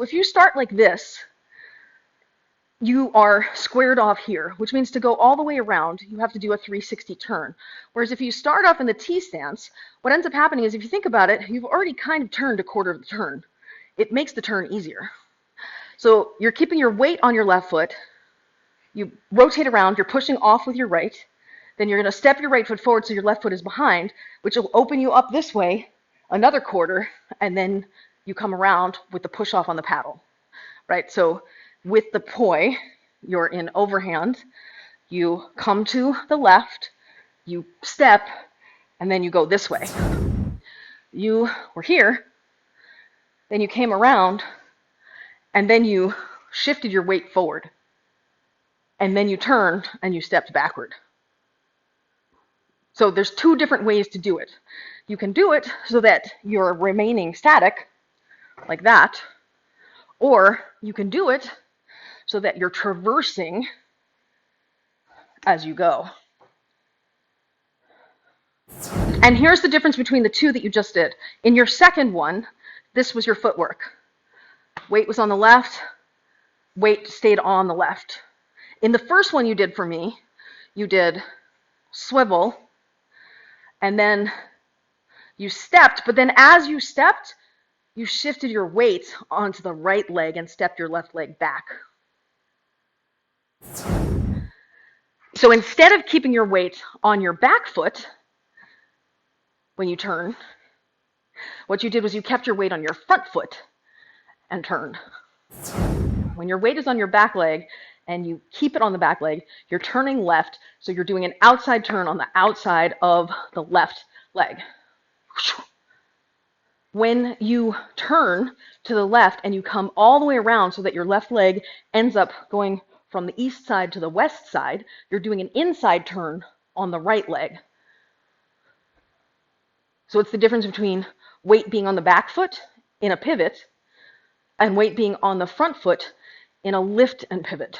If you start like this, you are squared off here, which means to go all the way around, you have to do a 360 turn. Whereas if you start off in the T stance, what ends up happening is if you think about it, you've already kind of turned a quarter of the turn. It makes the turn easier. So you're keeping your weight on your left foot, you rotate around, you're pushing off with your right, then you're going to step your right foot forward so your left foot is behind, which will open you up this way another quarter, and then you come around with the push off on the paddle, right? So with the poi, you're in overhand, you come to the left, you step, and then you go this way. You were here, then you came around, and then you shifted your weight forward. And then you turned and you stepped backward. So there's two different ways to do it. You can do it so that you're remaining static, like that, or you can do it so that you're traversing as you go. And here's the difference between the two that you just did. In your second one, this was your footwork. Weight was on the left, weight stayed on the left. In the first one you did for me, you did swivel, and then you stepped, but then as you stepped, you shifted your weight onto the right leg and stepped your left leg back. So instead of keeping your weight on your back foot when you turn, what you did was you kept your weight on your front foot and turned. When your weight is on your back leg, and you keep it on the back leg, you're turning left, so you're doing an outside turn on the outside of the left leg. When you turn to the left and you come all the way around so that your left leg ends up going from the east side to the west side, you're doing an inside turn on the right leg. So it's the difference between weight being on the back foot in a pivot and weight being on the front foot in a lift and pivot.